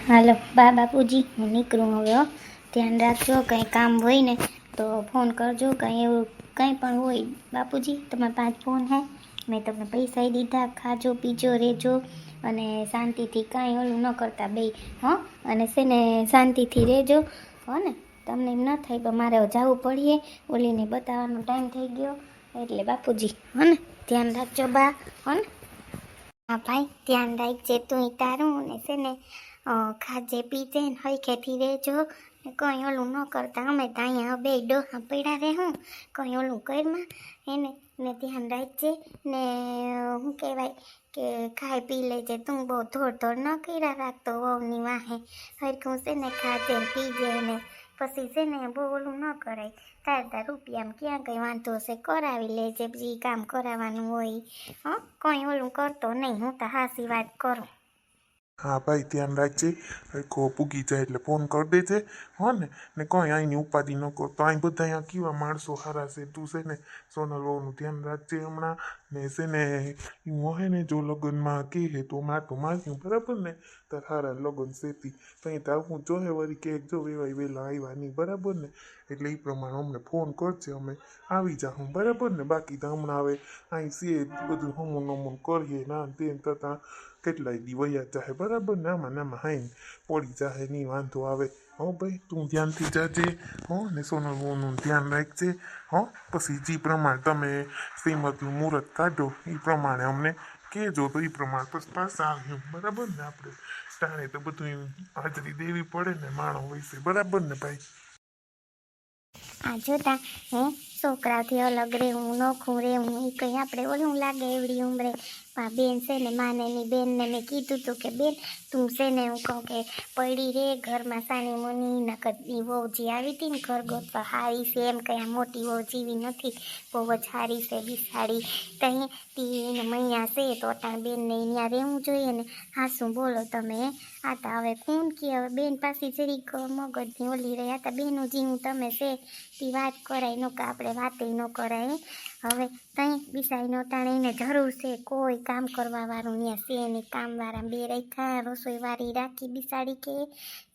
હાલો બાપુજી, હું નીકળું હવે હો. ધ્યાન રાખજો, કંઈ કામ હોય ને તો ફોન કરજો. કંઈ એવું કંઈ પણ હોય બાપુજી, તમારા પાંચ ફોન હે. મેં તમને પૈસા દીધા, ખાજો પીજો રહેજો અને શાંતિથી કાંઈ ઓલું ન કરતા બે હો. અને છે ને શાંતિથી રહેજો હો ને. તમને એમ ન થાય તો મારે જવું પડીએ, ઓલીને બતાવવાનો ટાઈમ થઈ ગયો એટલે બાપુજી હો ને. ધ્યાન રાખજો બા હો ને. હા ભાઈ, ધ્યાન રાખજે તું તારું ને છે ને ખાજે પીજે ને હરખેથી રહેજો. કંઈ ઓલું ન કરતા, અમે તો અહીંયા બે ડોહા પડ્યા રહે હું કંઈ ઓલું કરમાં એને ને ધ્યાન રાખજે ને. શું કહેવાય કે ખાઈ પી લેજે. તું બહુ ધોડ ન કર્યા રાખતો વહુની વાહે. હરખું છે ને ખાજે ને પીજે ને પછી છે ને બહુ ઓલું ન કરાય. તાર રૂપિયામાં ક્યાં કંઈ વાંધો છે, કરાવી લેજે જે કામ કરાવવાનું હોય. હં કંઈ ઓલું કરતો નહીં, હું તો હાસી વાત કરું. હા ભાઈ, ધ્યાન રાખજે. હરખો પૂગી જાય એટલે ફોન કરી દેજે હો ને કોઈ અહીંની ઉપાધિ ન કર. તો અહીં બધા અહીંયા કેવા માણસો સારા છે. તું છે ને સોનલ વહુનું ધ્યાન રાખજે હમણાં. ને છે ને હું હે ને જો લગ્નમાં કહે તો માટું માર્યું બરાબર ને. તાર સારા લગ્ન સેતી તો અહીં તો હું જોહે વળી કે જો વેવાય વહેલા આવ્યા નહીં બરાબર ને. એટલે એ પ્રમાણે અમને ફોન કરજે, અમે આવી જાઉં બરાબર ને. બાકી તો હમણાં હવે અહીં છે બધું હમું નમું કરીએ ના તેમ થતાં કેટલાય દી વયા જાહે બરાબર ને. આમાં હાઈને પડી જાહે, નહીં વાંધો આવે. હો ભાઈ, તું ધ્યાનથી જાજે હો ને. સોનલ વહુનું ધ્યાન રાખજે હો. પછી જે પ્રમાણે તમે શ્રીમતનું મુહૂર્ત કાઢો એ પ્રમાણે અમને કહેજો તો એ પ્રમાણે પછી પાછા આવ્યું બરાબર ને. આપણે ટાણે તો બધું હાજરી દેવી પડે ને માણો હોય છે બરાબર ને ભાઈ. આ જોતા હે છોકરાથી અલગ રહેવું, નોખું રહેવું એ કંઈ આપણે ઓલું લાગે એવડી ઉંમરે. બેન છે ને માનેની બેનને મેં કીધું હતું કે બેન તું છે ને હું કહું કે પડી રે ઘરમાં સાની મુની નકર વહુ જે આવી હતી ને ઘર ગોતવા હારી છે એમ કંઈ આ મોટી વહુ જેવી નથી, બહુ જ હારી છે બિસાડી. તહીં તીને મૈયા છે તો અટાણ બેનને અહીંયા રહેવું જોઈએ ને. હા શું બોલો તમે. આ તો હવે કોણ કે હવે બેન પાસે જરીક મગજની ઓલી રહી. આ તો બેનું જીવું તમે છે તે વાત કરાય ન કે આપણે વાતે ન કરાય. હવે ત્યાં બિસાડીને અટાણે એને જરૂર છે કોઈ કામ કરવા વાળું ત્યાં છે નહીં. કામવાળા બે રાખ્યા, રસોઈ વાળી રાખી બિસાડી કે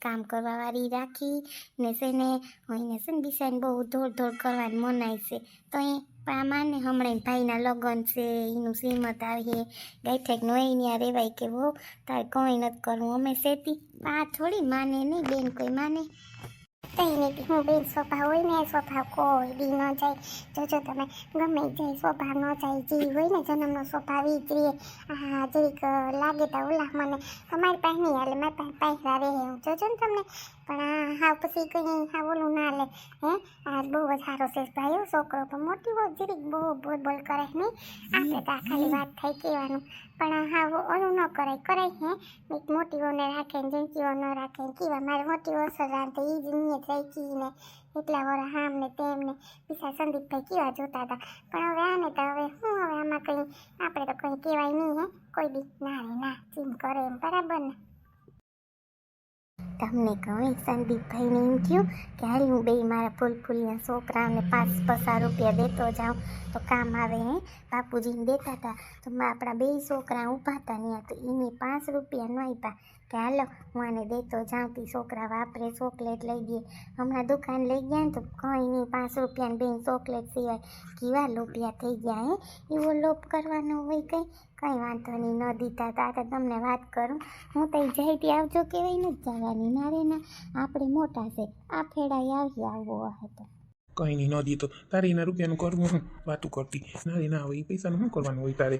કામ કરવા વાળી રાખી ને છે ને એને છે ને બિસાડીને બહુ ધોડ કરવાની મનાય છે. તો એ માને હમણાં ભાઈના લગ્ન છે એનું શ્રીમત આવીએ ગાયઠેકનું હોય ત્યાં રહેવાય કે બહુ તારે કંઈ નથી કરવું અમે સેતી. આ થોડી માને નહીં બેન, કોઈ માને કંઈ નહીં. હું બેન સ્વભાવ હોય ને સ્વભાવ કોઈ દી ન જાય. જોજો તમે ગમે જાય સ્વભાવ ન જાય. જે હોય ને જન્મનો સ્વભાવ એ જ રહે. હા જરીક લાગે તો ઓલા મને તમારી પાસે નહીં હાલે, મારી પાસે પૈસા રહે હું જોજો ને તમને. પણ આ હા પછી કંઈ હા ઓલું ના લે હે. આ બહુ જ સારો છે ભાઈ છોકરો. પણ મોટી બહુ જરીક બહુ બોલ કરે નહીં. આપણે તો આ ખાલી વાત થઈ કહેવાનું. પણ હા ઓલું ન કરાય હે. મોટી વહુને રાખે ને જેનકી વહુ ન રાખે ને કેવા મારે મોટી વહુ અસર રાંધે એ જ નિયત રાખી ને એટલા વરસ આમ ને તેમ ને પીસા સંદીપભાઈ કેવા જોતા હતા. પણ હવે આને તો હવે શું હવે આમાં કંઈ આપણે તો કંઈ કહેવાય નહીં હે. કોઈ દી ના રે ના ચીમ કરે એમ બરાબર ને. તમને કહું સંદીપભાઈને એમ થયું કે હાલ હું બે મારા ફૂલફૂલના છોકરાઓને 5-5 રૂપિયા દેતો જાઉં તો કામ આવે હે. બાપુજીને દેતા હતા તો આપણા બે છોકરા ઊભા હતા ત્યાં તો એને 5 રૂપિયા ન આપ્યા કે હાલો હું આને દેતો જાઉં તી છોકરા વાપરે ચોકલેટ લઈ દઈએ. હમણાં દુકાન લઈ ગયા ને તો કંઈ નહીં 5 રૂપિયાને બેન ચોકલેટ સિવાય કેવા લોભિયા થઈ ગયા હે. એવો લોભ કરવાનો હોય કંઈ વાંધો નહીં ન દીધા તો આ તો તમને વાત કરું હું તો જઈતી આવજો કહેવાય નથી જવાની. ના રે ના આપણે મોટા છે આ ફેડાઈ આવી આવવો હતો કંઈ નહીં ન દીધો તારે એના રૂપિયાનું કરવું હું વાતું કરતી. ના રે ના આવે એ પૈસાનું શું કરવાનું હોય તારે.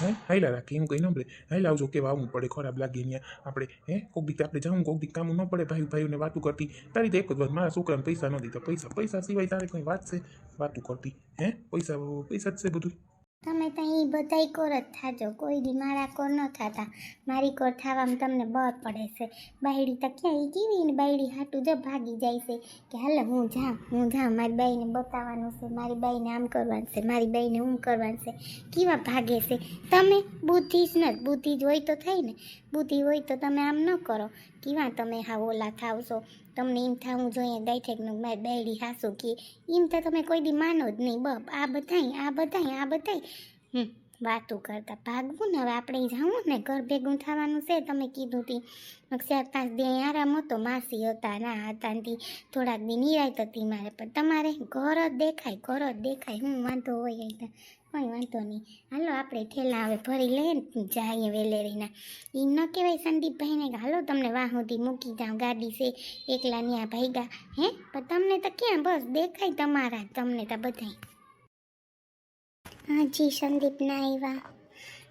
હે હાઈલા રાખી એમ કંઈ ન પડે. હાઈલા આવજો કેવા આવવું પડે ખરાબ લાગે અહીંયા આપણે. હે કોક દી આપણે જાઉં કોક દી કામ ન પડે ભાઈઓને વાતું કરતી. તારી તો એક જ વાત મારા છોકરાને પૈસા ન દીધા. પૈસા સિવાય તારે કંઈ વાત છે વાતું કરતી. હે પૈસા જ છે બધું. તમે ત્યાં એ બધાય કોર જ થાજો, કોઈ દી મારા કોર ન થતા. મારી કોર થવામાં તમને બર પડે છે. બાયડી તો ક્યાં એ કેવી ને બાયડી હાટું જો ભાગી જાય છે કે હાલો હું જાઉં મારી બાઈને બતાવવાનું છે, મારી બાઈને આમ કરવાનું છે, મારી બાઈને હું કરવાનું છે. કેવા ભાગે છે તમે. બુદ્ધિ જ નથી. બુદ્ધિ જ હોય તો થાય ને. બુદ્ધિ હોય તો તમે આમ ન કરો. કેવા તમે હા ઓલા થાવશો. તમને એમ થવું જોઈએ ગાયઠેકનું મારી બાયડી હાસું કે એમ તો તમે કોઈ દી માનો જ નહીં. આ બધાય વાતું કરતા ભાગવું ને હવે આપણે જાવું ને ઘર ભેગું થવાનું છે તમે કીધું તી 4-5 દી અહીં આરામ હતો માસી હતા ના હતા ને થોડાક દી નિરાયત હતી મારે પણ તમારે ઘર જ દેખાય હું વાંધો હોય અહીં તો કંઈ વાંધો નહીં હાલો આપણે થેલા હવે ભરી લઈએ ને જઈએ વેલેરીના એ ન કહેવાય સંદીપભાઈને કે હાલો તમને વાહ સુધી મૂકી જાઉં ગાડી છે એકલા ન્યા ભાઈગા હે પણ તમને તો ક્યાં બસ દેખાય તમારા તમને તો બધાય હાજી સંદીપ ના આવ્યા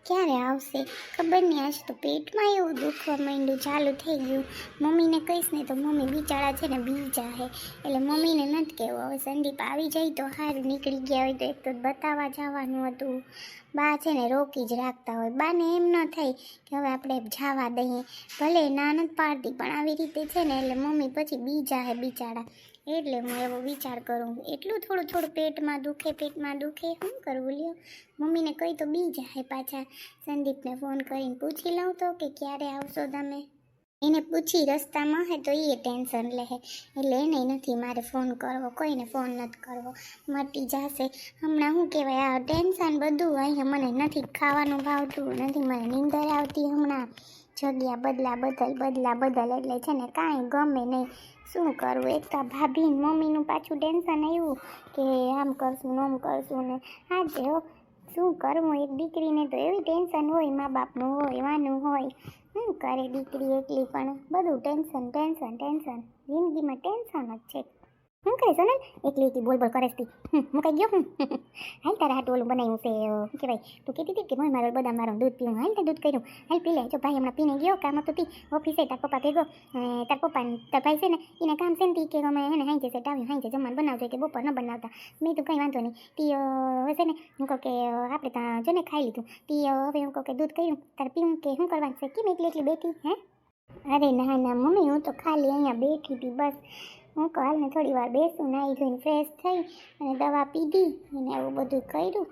ક્યારે આવશે ખબર નહીં આજ તો પેટમાં એવું દુખવા માંડ્યું ચાલુ થઈ ગયું મમ્મીને કહીશ ને તો મમ્મી બિચારા છે ને બીજા હે એટલે મમ્મીને નથી કહેવું હવે સંદીપ આવી જાય તો સારું નીકળી ગયા હોય તો એક તો બતાવવા જવાનું હતું બા છે ને રોકી જ રાખતા હોય બાને એમ ન થાય કે હવે આપણે જવા દઈએ ભલે ના નથી પાડતી પણ આવી રીતે છે ને એટલે મમ્મી પછી બીજા હે બિચારા એટલે હું એવો વિચાર કરું એટલું થોડું પેટમાં દુખે શું કરવું લ્યો મમ્મીને કહી તો બીજા હે પાછા સંદીપને ફોન કરીને પૂછી લઉં તો કે ક્યારે આવશો તમે એને પૂછી રસ્તામાં હે તો એ ટેન્શન લે એટલે એને નથી મારે ફોન કરવો કોઈને ફોન નથી કરવો મટી જશે હમણાં શું કહેવાય આ ટેન્શન બધું અહીંયા મને નથી ખાવાનું ભાવતું નથી મને નીંદર આવતી હમણાં જગ્યા બદલ એટલે છે ને કાંઈ ગમે નહીં શું કરવું એક તો ભાભી મમ્મીનું પાછું ટેન્શન આવ્યું કે આમ કરશું આમ કરશું ને આજે હો શું કરવું એક દીકરીને તો એવી ટેન્શન હોય મા બાપનું હોય વાનું હોય શું કરે દીકરી એકલી પણ બધું ટેન્શન જિંદગીમાં ટેન્શન જ છે શું કરે સોનલ એકલી બોલ કરે છે મુકાઈ ગયો હાલ તારા હાટ ઓલું બનાવ્યું છે શું કહેવાય તું કહેતી હતી કે મોય મારો બધા મારું દૂધ પીવું હાલ તે દૂધ કર્યું હાલ પી લે જો ભાઈ હમણાં પીને ગયો કામ હતું તી ઓફિસે તાર પપ્પા ભેગો તાર પપ્પા તાર ભાઈ છે ને એને કામ છે ને તી કે અમે એને હાઈ જશે ટાવ્યું હાઈ જમવાનું બનાવજો કે બપોર ન બનાવતા મેં તો કંઈ વાંધો નહીં તી હવે છે ને હું કહું કે આપણે ત્યાં જો ને ખાઈ લીધું તી હવે હું કહું કે દૂધ કર્યું તાર પીવું કે શું કરવાનું છે કેમ એકલી બેઠી હે અરે ના મમ્મી હું તો ખાલી અહીંયા બેઠી હતી બસ હું કાલ ને થોડી વાર બેસું નાહી જોઈને ફ્રેશ થઈ અને દવા પીધી અને એવું બધું કર્યું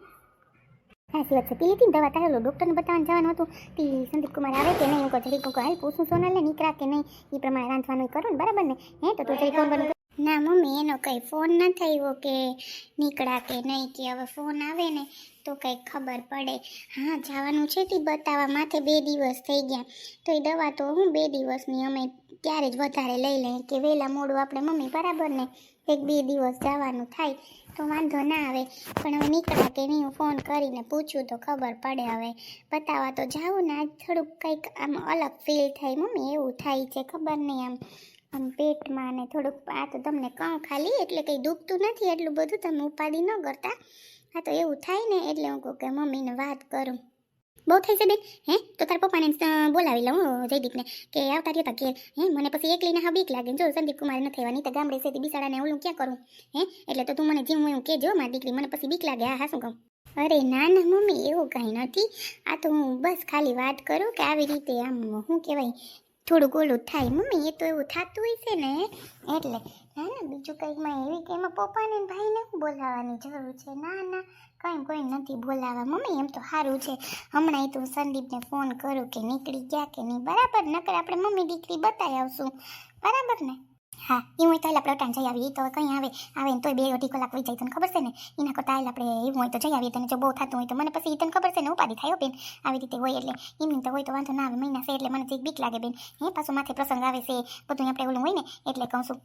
સાચી વાત છે પી લીધી ને દવા તારે ડૉક્ટરને બતાવવાનું જવાનું હતું તે સંદીપ કુમાર આવે કે નહીં હું કહું જરીક હાલ પૂછું સોનલને નીકળ્યા કે નહીં એ પ્રમાણે રાંધવાનું કરું ને બરાબર ને હે તો તું જરી ફોન બંધ ના મમ્મી એનો કંઈ ફોન ન થયો કે નીકળ્યા કે નહીં કે હવે ફોન આવે ને તો કંઈક ખબર પડે હા જવાનું છે તે બતાવવા માથે 2 દિવસ થઈ ગયા તો એ દવા તો હું 2 દિવસની અમે ત્યારે જ વધારે લઈ લઈએ કે વહેલા મોડું આપણે મમ્મી બરાબર ને 1-2 દિવસ જવાનું થાય તો વાંધો ના આવે પણ હવે નીકળ્યા કે નહીં હું ફોન કરીને પૂછું તો ખબર પડે હવે બતાવવા તો જાઉં ને આજ થોડુંક કંઈક આમ અલગ ફીલ થાય મમ્મી એવું થાય છે ખબર નહીં આમ પેટમાં ને થોડુંક આ તો તમને કહું ખાલી એટલે કંઈ દુખતું નથી એટલું બધું તમે ઉપાધિ ન કરતા હા તો એવું થાય ને એટલે હું કહું કે મમ્મીને વાત કરું બહુ થઈ છે બેન હે તો તારા પપ્પાને બોલાવી લઉં જયદીપને કે આવતા રહ્યા કે હે મને પછી એકલીને હા બીક લાગે જો સંદીપ કુમાર ન થવા નહીં તો ગામડે છે બિસાડાને ઓલું ક્યાં કરું હે એટલે તો તું મને જેમ એવું કહેજો મારી દીકરી મને પછી બીક લાગે હા શું કહું અરે ના મમ્મી એવું કાંઈ નથી આ તો હું બસ ખાલી વાત કરું કે આવી રીતે આમ શું કહેવાય થોડુંક ઓલું થાય મમ્મી એ તો એવું થતું હોય છે ને એટલે ના બીજું કંઈકમાં એવી કે એમાં પપ્પાને ભાઈને બોલાવવાની જરૂર છે ના કંઈ કોઈ નથી બોલાવવા મમ્મી એમ તો સારું છે હમણાં તો સંદીપને ફોન કરું કે નીકળી ગયા કે નહીં બરાબર નકર આપણે મમ્મી દીકરી બતાવી આવશું બરાબર ને હા એ હોય તો આપણે ટાઈમ જઈ આવીએ તો કંઈ આવે ને તોય 2-2.5 કલાક વહી જાય તને ખબર છે ને એના કરતાં આપણે એવું હોય તો જઈ આવીએ તને જો બહુ થતું હોય તો મને પછી તને ખબર છે ને ઉપાધિ થાય બેન આવી રીતે હોય એટલે એમની તો હોય તો વાંધો ના આવે મહિના છે એટલે મને જે બીક લાગે બેન હે પાછું માથે પ્રસંગ આવે છે બધું આપણે ઓલું હોય ને એટલે કહું છું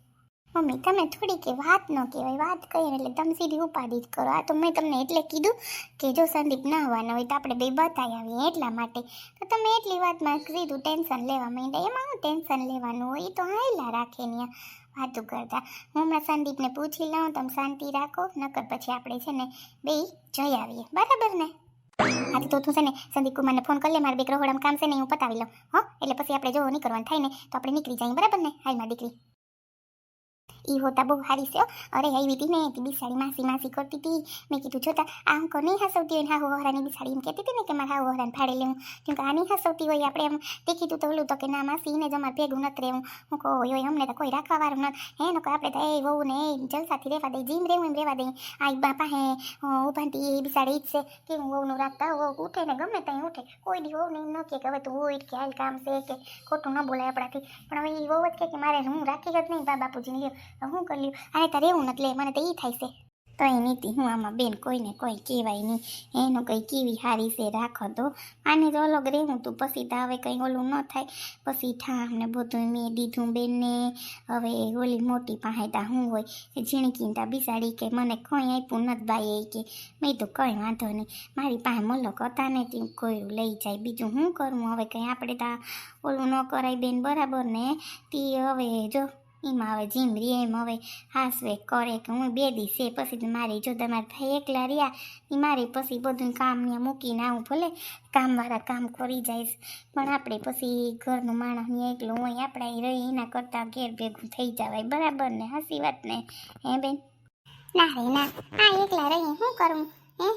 મમ્મી તમે થોડી કે વાત ન કહેવાય વાત કહીએ એટલે તમે સીધી ઉપાધિ જ કરો આ તો મેં તમને એટલે કીધું કે જો સંદીપ ના આવવાના હોય તો આપણે બે બતાવી આવીએ એટલા માટે તો તમે એટલી વાતમાં સીધું ટેન્શન લેવા માંડ્યા એમાં હું ટેન્શન લેવાનું હોય એ તો હાયલા રાખે ને વાતું કરતા હું હમણાં સંદીપને પૂછી લઉં તમે શાંતિ રાખો નકર પછી આપણે છે ને બે જઈ આવીએ બરાબર ને આથી તો તું છે ને સંદીપ કુમારને ફોન કરી લે મારે 2 રહોડામાં કામ છે ને હું પતાવી લઉં હો એટલે પછી આપણે જો નીકળવાનું થાય ને તો આપણે નીકળી જઈએ બરાબર ને હાલ મારી દીકરી ઈ હોતા બહુ હારી છે અરે આવી હતી ને તે બિસાડી માસી કરતી હતી મેં કીધું જોતા આ અંકો નહીં હસવતી હોય હાહુ વહરાની બિસાડી એમ કહેતી હતી ને કે મારે હાહુ વહરાને ફાડે લેવું કેમ કે આ નહીં હસવતી હોય આપણે એમ દેખીતું તો ઓલું તો કે ના માસી ને જ અમારે ભેગું નથી રહેવું હું કહું હોય અમને તો કોઈ રાખવા વાળું નથી હે ને આપણે તો એ વહુ ને એ જલસાથી રહેવા દઈ જીમ રહેવું એમ રહેવા દઈ આ બાપા હે ઉભાનતી એ બિસાડી જ છે કે હું વહુનું રાખતા વહુ ઉઠે ને ગમે ત્યાં ઉઠે કોઈ દી વહુ ને એમ ન કે હવે તું હોય કે હાલ કામ છે કે ખોટું ન બોલાય આપણાથી પણ હવે એ વહુ જ કે મારે હું રાખી જ નહીં બાપુજીને લ્યો હું કરી લ્યું અને તારે એવું નથી લે મને તો એ થાય છે તઈ નીતિ હું આમાં બેન કોઈને કોઈ કહેવાય નહીં એનું કંઈ કેવી હારી છે રાખો તો આને તો અલગ રહેવું તું પછી તો હવે કંઈ ઓલું ન થાય પછી ઠામ ને બધું મેં દીધું બેનને હવે ઓલી મોટી પાસે તા હું હોય ઝીણકી તા બિસાડી કે મને કોઈ આપ્યું નથી બાઈ કે મેં તો કંઈ વાંધો નહીં મારી પાસે મલક હતા ને તે કોઈ લઈ જાય બીજું શું કરું હવે કંઈ આપણે તા ઓલું ન કરાય બેન બરાબર ને તે હવે જો એમાં હવે જીમ રે એમ હવે હાસવે કરે કે હું 2 દિવસે પછી મારી જો તમારા ભાઈ એકલા રહ્યા એ મારે પછી બધું કામ ત્યાં મૂકીને આવું ભલે કામવાળા કામ કરી જાય પણ આપણે પછી ઘરનું માણસ ને એકલું હોય આપણે અહીં રહી એના કરતાં ઘેર ભેગું થઈ જવાય બરાબર ને હાસી વાત ને હે બેન ના રે ના આ એકલા રહી શું કરું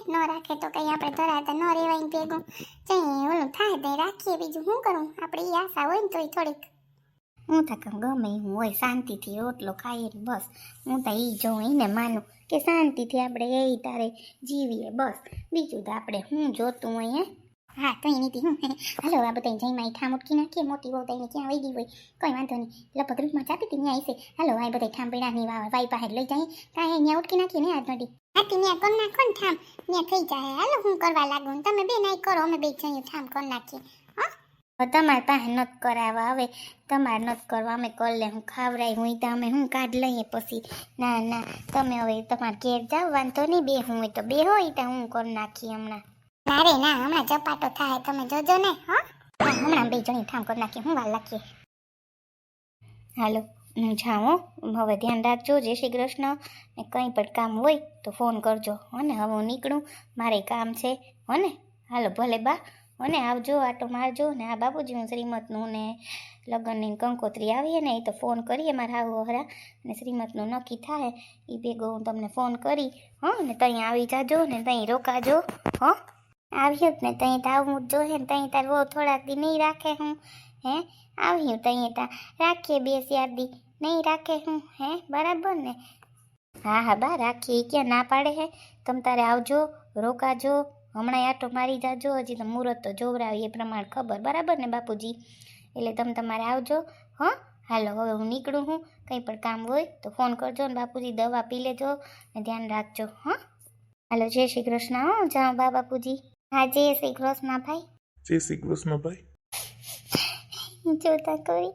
ન રાખે તો કંઈ આપણે ધરાતા ન રહેવાય ભેગું જઈ ઓલું થાય તો રાખીએ બીજું શું કરું આપણે એ આશા હોય ને તોય થોડીક હું તો ગમે હું હોય શાંતિથી રોટલો ખાઈએ બસ હું તો એ જોઉં એને માનું કે શાંતિથી આપણે એ તારે જીવીએ બસ બીજું તો આપણે હું જોતું હોય હે હા કંઈ નથી હું હાલો આ બધા જઈમાં ઠામ ઉટકી નાખીએ મોટી બહુ તઈને ક્યાં વહી ગઈ હોય કંઈ વાંધો નહીં લગભગ ગ્રુપમાં જાતી હતી ત્યાં આવશે હાલો આ બધા ઠામ પીણાની વાઈ પાસે લઈ જાય કાંઈ અહીંયા ઉટકી નાખીએ ને આજ નડી હાથી ત્યાં કોણ નાખો ને ઠામ ત્યાં થઈ જાય હાલો હું કરવા લાગુ તમે બે નાઈ કરો અમે બે જઈએ ઠામ કરી નાખીએ તમારે પાસે નથી કરાવવા હવે તમારે નથી કરવા અમે કરી લે હું ખાવરાય હું તો અમે હું કાઢ લઈએ પછી ના ના તમે હવે તમારે ઘેર જાવ વાંધો નહીં બે હું હોય તો બે હોય તો હું કરી નાખી હમણાં ના રે ના હમણાં ચપાટો થાય તમે જોજો ને હા હમણાં બે જણી ઠામ કરી નાખીએ હું વાર લાગીએ હાલો હું જાઉં હવે ધ્યાન રાખજો જય શ્રી કૃષ્ણ ને કંઈ પણ કામ હોય તો ફોન કરજો હને હવે હું નીકળું મારે કામ છે હને હાલો ભલે બા અને આવજો આટો મારજો ને આ બાપુજીનું શ્રીમતનું ને લગ્નની કંકોત્રી આવીએ ને એ તો ફોન કરીએ મારા આવું હરા ને શ્રીમતનું નક્કી થાય એ ભેગો હું તમને ફોન કરી ને ત્યાં આવી જાજો ને ત્યાં રોકાજો આવ્યું જ ને ત્યાં તો આવવું જ જોઈએ ને ત્યાં તાર બહુ થોડાક દી નહીં રાખે હું હે આવ્યું ત્યાં ત્યાં રાખીએ 2-4 દી નહીં રાખે હું હે બરાબર ને હા હા બા રાખીએ ક્યાં ના પાડે હે તમે તારે આવજો રોકાજો હમણાં આટો મારી જાજો હજી તો મુહૂર્ત તો જોવરાવી એ પ્રમાણે ખબર બરાબર ને બાપુજી એટલે તમે તમારે આવજો હાલો હવે હું નીકળું હું કંઈ પણ કામ હોય તો ફોન કરજો ને બાપુજી દવા પી લેજો ને ધ્યાન રાખજો હાલો જય શ્રી કૃષ્ણ જાઓ બા બાપુજી હા જય શ્રી કૃષ્ણ ભાઈ જય શ્રી કૃષ્ણ ભાઈ જોતા કોઈ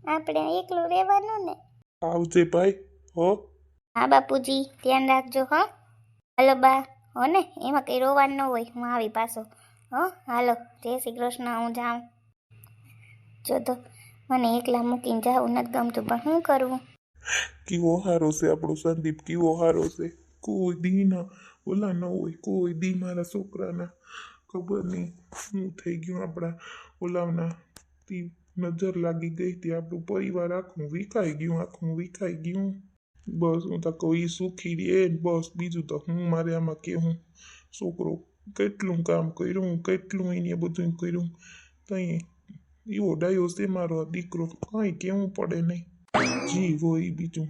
આપણે એકલું રહેવાનું ને આવજે ભાઈ હા બાપુજી ધ્યાન રાખજો હાલો બા ને એમાં કંઈ રોવાનું ન હોય હું આવી પાછો હાલો જય શ્રી કૃષ્ણ હું જાઉં જો તો મને એકલા મૂકીને જાઉં નથી ગમતું પણ શું કરવું કેવો હારો છે આપણો સંદીપ કેવો હારો છે કોઈ દી ના ઓલા ન હોય કોઈ દી મારા છોકરાના ખબર નહીં શું થઈ ગયું આપણા ઓલાના તી નજર લાગી ગઈ હતી આપણું પરિવાર આખું વિખાઈ ગયું બસ હું તો કોઈ સુખી રે બસ બીજું તો હું મારે આમાં કેવું છોકરો કેટલું કામ કર્યું કેટલું એને બધું કર્યું કંઈ એવો ડાયો છે મારો દીકરો કંઈ કેવું પડે નહીં જીવ હોય બીજું